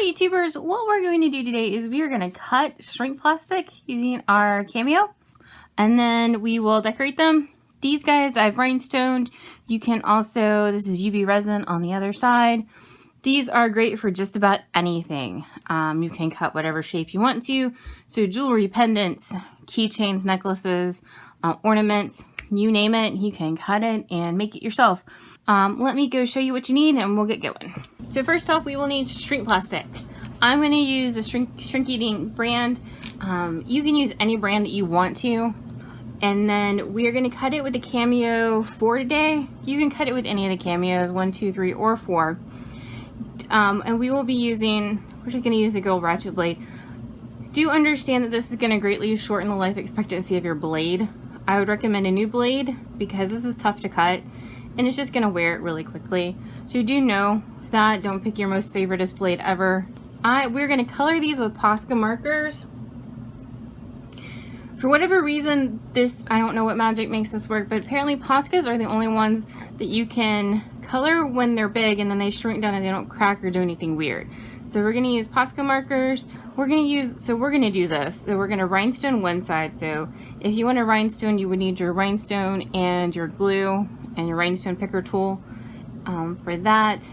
YouTubers, what we're going to do today is we are going to cut ShrinkPlastic using our Cameo, and then we will decorate them. These guys I've rhinestoned. You can also, this is UV resin on the other side. These are great for just about anything. You can cut whatever shape you want to. So jewelry, pendants, keychains, necklaces, ornaments, you name it, you can cut it and make it yourself. Let me go show you what you need and we'll get going. So first off, we will need ShrinkPlastic. I'm going to use a shrink eating brand. You can use any brand that you want to. And then we are going to cut it with the Cameo 4 today. You can cut it with any of the Cameos, 1, 2, 3, or 4. And we will be using, we're just going to use the gold Ratchet Blade. Do understand that this is going to greatly shorten the life expectancy of your blade. I would recommend a new blade because this is tough to cut and it's just going to wear it really quickly. So do know that. Don't pick your most favoriteest blade ever. We're going to color these with Posca Markers. For whatever reason, I don't know what magic makes this work, but apparently Poscas are the only ones that you can color when they're big and then they shrink down and they don't crack or do anything weird. So we're going to use Posca Markers. We're going to do this. So we're going to rhinestone one side. So if you want a rhinestone, you would need your rhinestone and your glue and your rhinestone picker tool for that.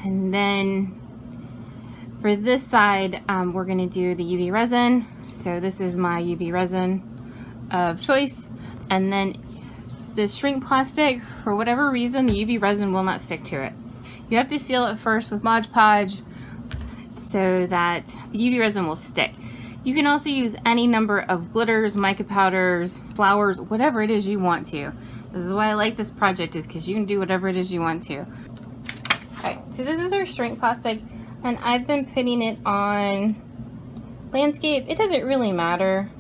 And then for this side, we're going to do the UV resin. So this is my UV resin of choice. And then the ShrinkPlastic, for whatever reason, the UV resin will not stick to it. You have to seal it first with Mod Podge so that the UV resin will stick. You can also use any number of glitters, mica powders, flowers, whatever it is you want to. This is why I like this project, is because you can do whatever it is you want to. Alright, so this is our ShrinkPlastic, and I've been putting it on landscape. It doesn't really matter.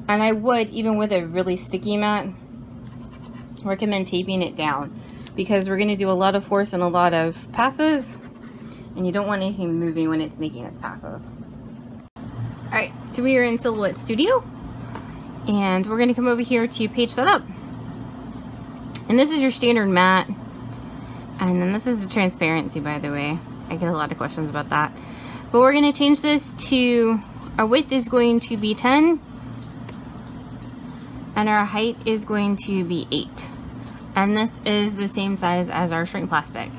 And I would, even with a really sticky mat, recommend taping it down because we're going to do a lot of force and a lot of passes, and you don't want anything moving when it's making its passes. Alright, so we are in Silhouette Studio, and we're going to come over here to page setup. And this is your standard mat, and then this is the transparency, by the way. I get a lot of questions about that. But we're going to change this to, our width is going to be 10, and our height is going to be 8. And this is the same size as our ShrinkPlastic.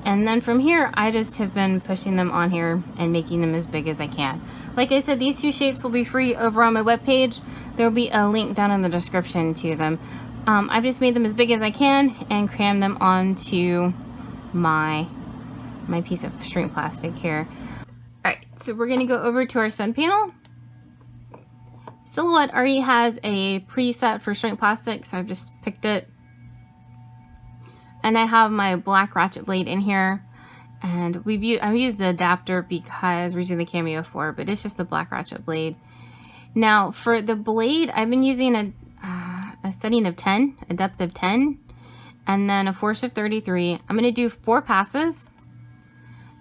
And then from here, I just have been pushing them on here and making them as big as I can. Like I said, these two shapes will be free over on my webpage. There will be a link down in the description to them. I've just made them as big as I can and crammed them onto my piece of ShrinkPlastic here. Alright, so we're going to go over to our sun panel. Silhouette already has a preset for ShrinkPlastic, so I've just picked it. And I have my black Ratchet Blade in here. And I've used the adapter because we're using the Cameo 4, but it's just the black Ratchet Blade. Now, for the blade, I've been using a setting of 10, a depth of 10, and then a force of 33. I'm going to do 4 passes.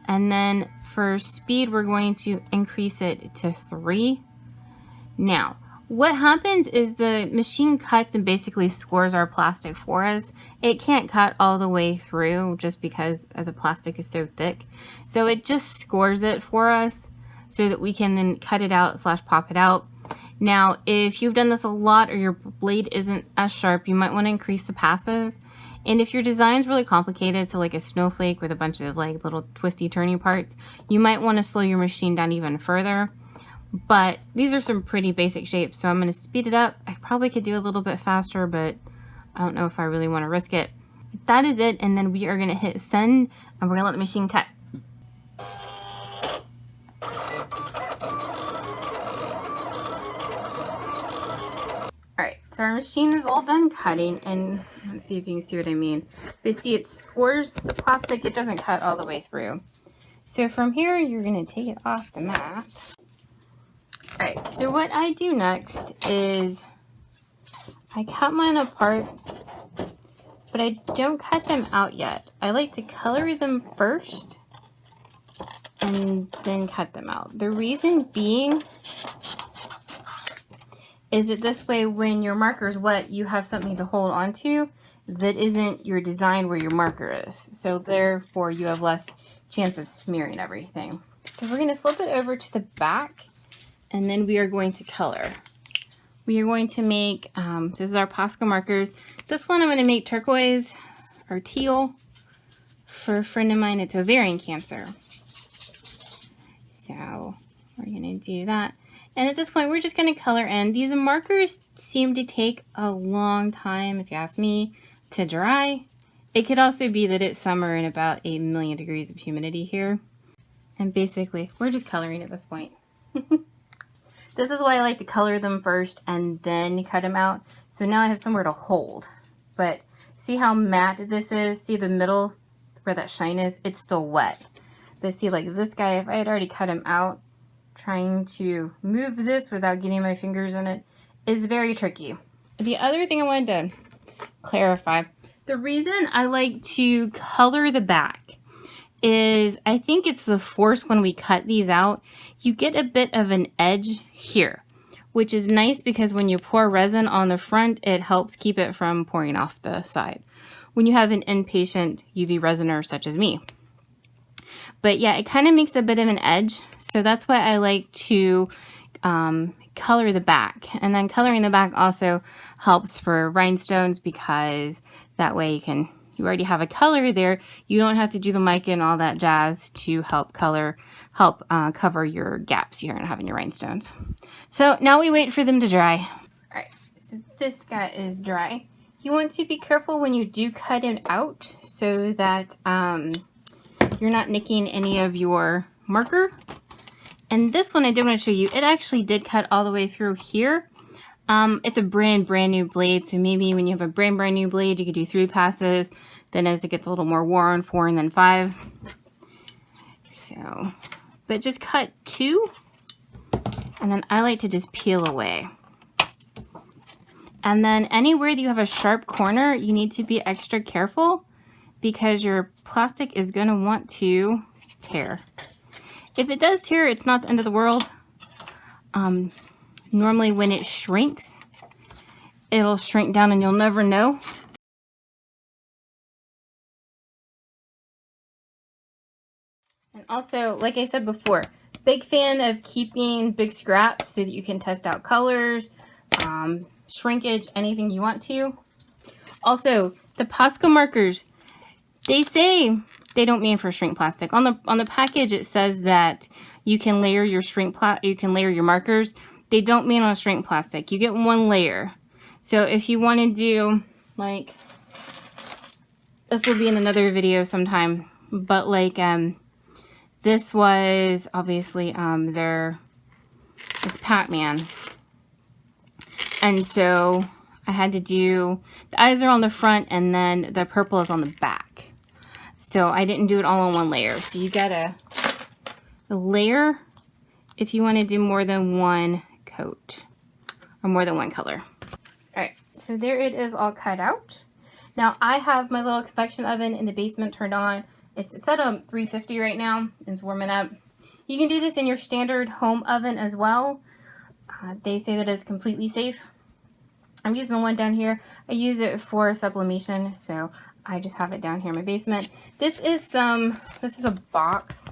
And then for speed, we're going to increase it to 3. Now, what happens is the machine cuts and basically scores our plastic for us. It can't cut all the way through just because the plastic is so thick. So it just scores it for us so that we can then cut it out / pop it out. Now, if you've done this a lot or your blade isn't as sharp, you might want to increase the passes. And if your design's really complicated, so like a snowflake with a bunch of like little twisty turny parts, you might want to slow your machine down even further. But these are some pretty basic shapes, so I'm going to speed it up. I probably could do a little bit faster, but I don't know if I really want to risk it. That is it, and then we are going to hit send, and we're going to let the machine cut. Alright, so our machine is all done cutting, and let's see if you can see what I mean. But see, it scores the plastic, it doesn't cut all the way through. So from here, you're going to take it off the mat. Alright, so what I do next is I cut mine apart, but I don't cut them out yet. I like to color them first and then cut them out. The reason being is that this way when your marker is wet, you have something to hold on to that isn't your design where your marker is. So therefore you have less chance of smearing everything. so we're going to flip it over to the back, and then we are going to color. We are going to make, this is our Posca Markers. This one I'm going to make turquoise or teal for a friend of mine. It's ovarian cancer. So we're going to do that. And at this point, we're just going to color in. These markers seem to take a long time, if you ask me, to dry. It could also be that it's summer and about 8 million degrees of humidity here. And basically, we're just coloring at this point. This is why I like to color them first and then cut them out. So now I have somewhere to hold. But see how matte this is? See the middle where that shine is? It's still wet. But see, like this guy, if I had already cut him out, trying to move this without getting my fingers in it is very tricky. The other thing I wanted to clarify, the reason I like to color the back is I think it's the force when we cut these out, you get a bit of an edge here, which is nice because when you pour resin on the front, it helps keep it from pouring off the side when you have an inpatient UV resiner such as me. But yeah, it kind of makes a bit of an edge, so that's why I like to color the back. And then coloring the back also helps for rhinestones because that way you already have a color there. You don't have to do the mica and all that jazz to help cover your gaps you're gonna have in your rhinestones. So now we wait for them to dry. All right, so this guy is dry. You want to be careful when you do cut it out so that you're not nicking any of your marker. And this one I did want to show you, it actually did cut all the way through here. It's a brand new blade, so maybe when you have a brand new blade, you could do 3 passes. Then as it gets a little more worn, 4 and then 5. So, but just cut 2, and then I like to just peel away. And then anywhere that you have a sharp corner, you need to be extra careful because your plastic is going to want to tear. If it does tear, it's not the end of the world. Normally when it shrinks, it'll shrink down and you'll never know. And also, like I said before, big fan of keeping big scraps so that you can test out colors, shrinkage, anything you want to. Also, the Posca markers, they say they don't mean for shrink plastic. On the package, it says that you can layer your markers. They don't mean on shrink plastic. You get 1 layer. So if you want to do, like, this will be in another video sometime, but like this was obviously it's Pac-Man. And so I had to do, the eyes are on the front and then the purple is on the back. So I didn't do it all on 1 layer. So you gotta layer if you want to do more than 1 coat or more than 1 color. All right, so there it is all cut out. Now I have my little convection oven in the basement turned on. It's set on 350 right now. It's warming up. You can do this in your standard home oven as well. They say that it's completely safe. I'm using the one down here. I use it for sublimation, so I just have it down here in my basement. This is a box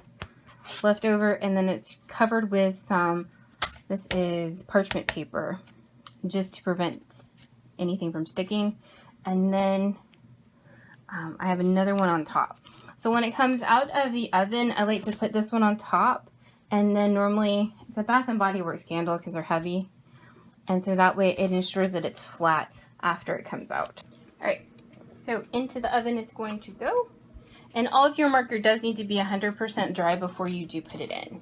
left over, and then it's covered with this is parchment paper, just to prevent anything from sticking. And then I have another one on top. So when it comes out of the oven, I like to put this one on top, and then normally it's a Bath & Body Works candle because they're heavy, and so that way it ensures that it's flat after it comes out. All right, so into the oven it's going to go, and all of your marker does need to be 100% dry before you do put it in.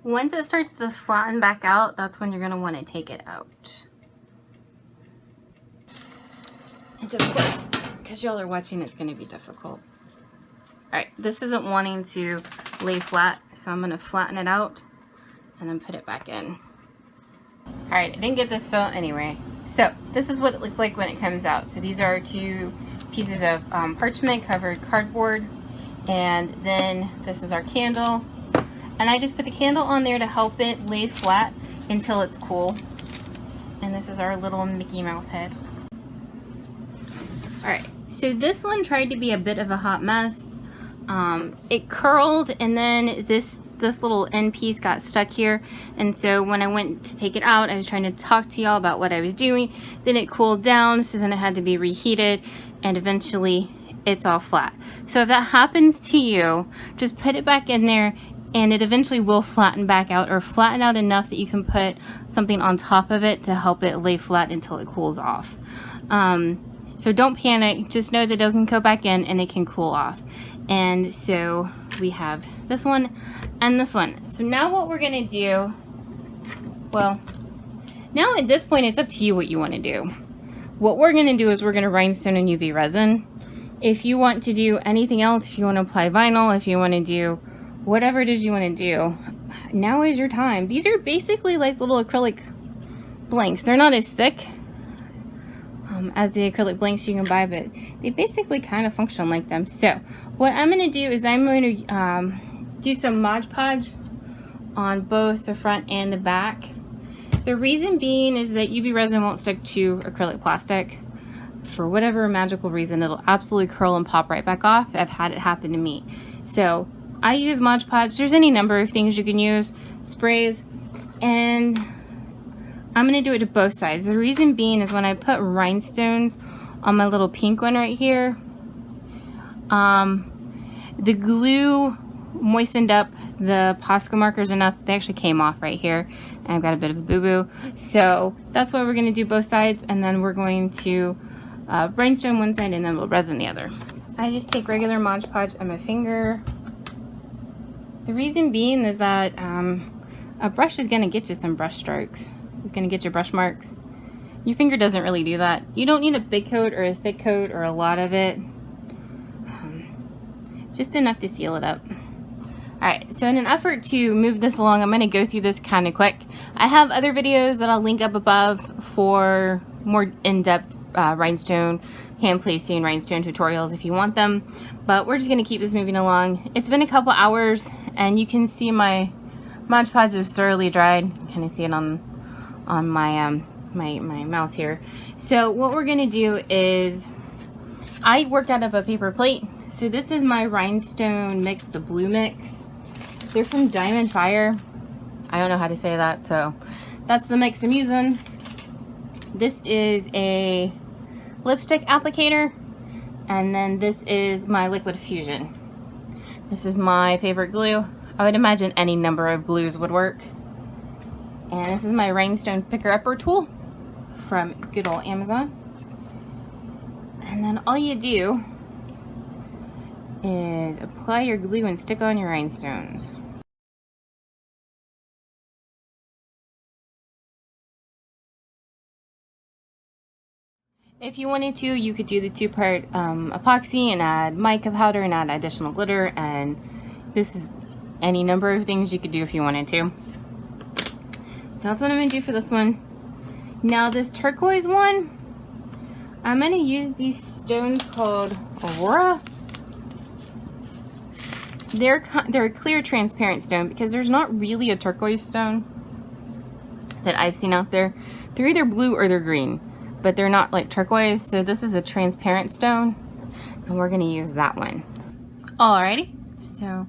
Once it starts to flatten back out, that's when you're going to want to take it out. And of course, because y'all are watching, it's going to be difficult. Alright, this isn't wanting to lay flat, so I'm going to flatten it out and then put it back in. Alright, I didn't get this fill anyway. So, this is what it looks like when it comes out. So these are 2 pieces of parchment covered cardboard, and then this is our candle. And I just put the candle on there to help it lay flat until it's cool. And this is our little Mickey Mouse head. Alright, So this one tried to be a bit of a hot mess. It curled, and then this little end piece got stuck here, and so when I went to take it out, I was trying to talk to y'all about what I was doing. Then it cooled down, so then it had to be reheated, and eventually it's all flat. So if that happens to you, just put it back in there, and it eventually will flatten back out, or flatten out enough that you can put something on top of it to help it lay flat until it cools off. So don't panic, just know that it can go back in and it can cool off. And so we have this one and this one. So now what we're gonna do, well, now at this point it's up to you what you want to do. What we're gonna do is we're gonna rhinestone and UV resin. If you want to do anything else, if you want to apply vinyl, if you want to do whatever it is you want to do, now is your time. These are basically like little acrylic blanks. They're not as thick as the acrylic blanks you can buy, but they basically kind of function like them. So what I'm going to do is I'm going to do some Mod Podge on both the front and the back. The reason being is that UV resin won't stick to acrylic plastic. For whatever magical reason, it'll absolutely curl and pop right back off. I've had it happen to me. So I use Mod Podge. There's any number of things you can use, sprays, and I'm going to do it to both sides. The reason being is when I put rhinestones on my little pink one right here, the glue moistened up the Posca markers enough that they actually came off right here, and I've got a bit of a boo-boo. So that's why we're going to do both sides, and then we're going to rhinestone one side and then we'll resin the other. I just take regular Mod Podge on my finger. The reason being is that a brush is going to get you some brush strokes. It's going to get you brush marks. Your finger doesn't really do that. You don't need a big coat or a thick coat or a lot of it. Just enough to seal it up. Alright, so in an effort to move this along, I'm going to go through this kind of quick. I have other videos that I'll link up above for more in-depth rhinestone, hand placing rhinestone tutorials if you want them. But we're just going to keep this moving along. It's been a couple hours, and you can see my Mod Podge is thoroughly dried. You can kind of see it on my my mouse here. So what we're going to do is, I worked out of a paper plate. So this is my rhinestone mix, the blue mix. They're from Diamond Fire. I don't know how to say that, so that's the mix I'm using. This is a lipstick applicator, and then this is my liquid fusion. This is my favorite glue. I would imagine any number of glues would work. And this is my rhinestone picker-upper tool from good old Amazon. And then all you do is apply your glue and stick on your rhinestones. If you wanted to, you could do the two-part epoxy and add mica powder and add additional glitter, and this is any number of things you could do if you wanted to. So that's what I'm going to do for this one. Now this turquoise one, I'm going to use these stones called Aurora. They're a clear transparent stone because there's not really a turquoise stone that I've seen out there. They're either blue or they're green, but they're not like turquoise. So this is a transparent stone, and we're going to use that one. Alrighty, so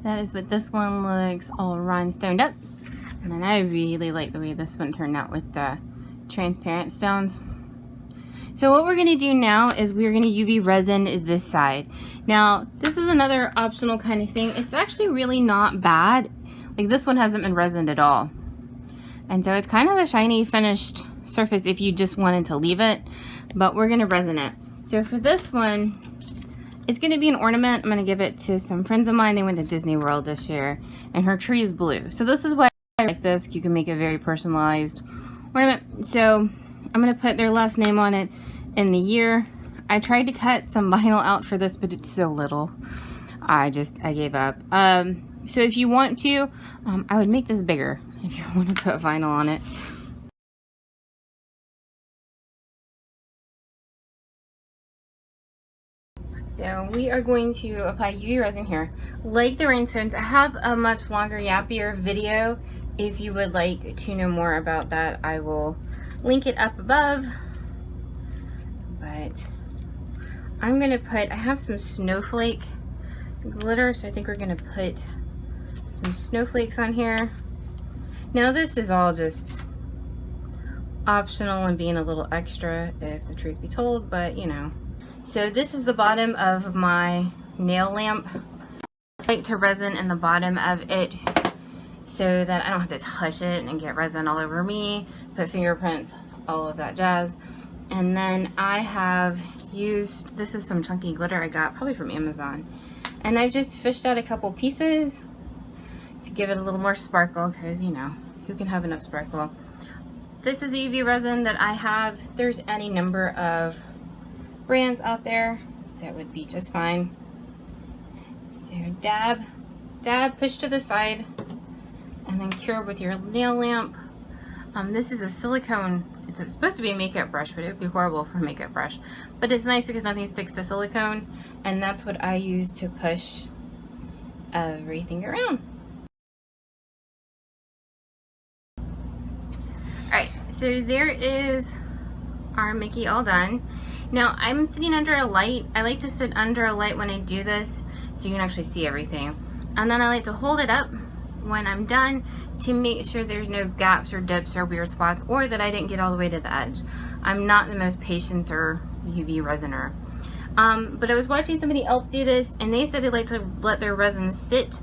that is what this one looks all rhinestoned up. And then I really like the way this one turned out with the transparent stones. So what we're going to do now is we're going to UV resin this side. Now this is another optional kind of thing. It's actually really not bad. Like this one hasn't been resined at all. And so it's kind of a shiny finished surface if you just wanted to leave it. But we're going to resin it. So for this one, it's going to be an ornament. I'm going to give it to some friends of mine. They went to Disney World this year, and her tree is blue. So this is why I like this. You can make a very personalized ornament. So I'm going to put their last name on it and the year. I tried to cut some vinyl out for this, but it's so little. I gave up. So if you want to, I would make this bigger if you want to put vinyl on it. So we are going to apply UV resin here. Like the rhinestones, I have a much longer, yappier video. If you would like to know more about that, I will link it up above. But I'm gonna put, I have some snowflake glitter, so I think we're gonna put some snowflakes on here. Now this is all just optional and being a little extra, if the truth be told, but you know. So this is the bottom of my nail lamp. I like to resin in the bottom of it so that I don't have to touch it and get resin all over me, put fingerprints, all of that jazz. And then I have used, this is some chunky glitter I got probably from Amazon, and I've just fished out a couple pieces to give it a little more sparkle, because you know, who can have enough sparkle? This is the UV resin that I have. There's any number of brands out there that would be just fine. So dab, push to the side, and then cure with your nail lamp. This is a silicone, it's supposed to be a makeup brush, but it would be horrible for a makeup brush. But it's nice because nothing sticks to silicone, and that's what I use to push everything around. Alright, so there is our Mickey all done. Now I'm sitting under a light. I like to sit under a light when I do this so you can actually see everything. And then I like to hold it up when I'm done to make sure there's no gaps or dips or weird spots, or that I didn't get all the way to the edge. I'm not the most patient or UV resiner. But I was watching somebody else do this, and they said they like to let their resin sit,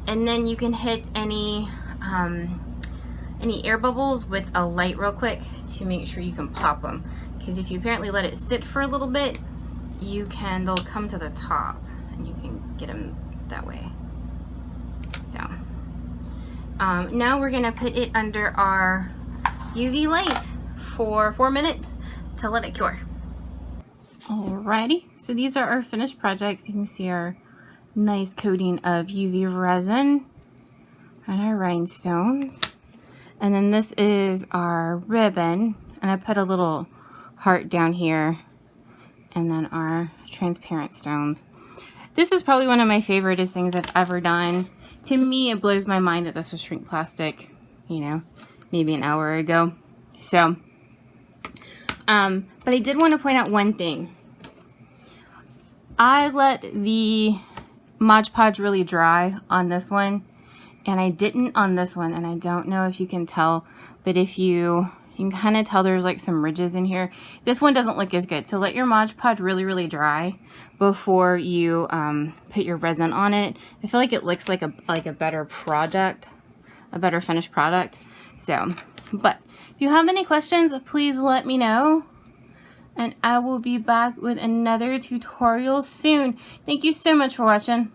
and then you can hit any air bubbles with a light real quick to make sure you can pop them. Because if you apparently let it sit for a little bit, they'll come to the top, and you can get them that way. So now we're gonna put it under our UV light for 4 minutes to let it cure. Alrighty, so these are our finished projects. You can see our nice coating of UV resin on our rhinestones. And then this is our ribbon, and I put a little heart down here, and then our transparent stones. This is probably one of my favoriteest things I've ever done. To me, it blows my mind that this was ShrinkPlastic, you know, maybe an hour ago. So, but I did want to point out one thing. I let the Mod Podge really dry on this one, and I didn't on this one, and I don't know if you can tell, but if you can kind of tell there's like some ridges in here. This one doesn't look as good, so let your Mod Podge really dry before you put your resin on it. I feel like it looks like a better product, a better finished product. So, but if you have any questions, please let me know, and I will be back with another tutorial soon. Thank you so much for watching.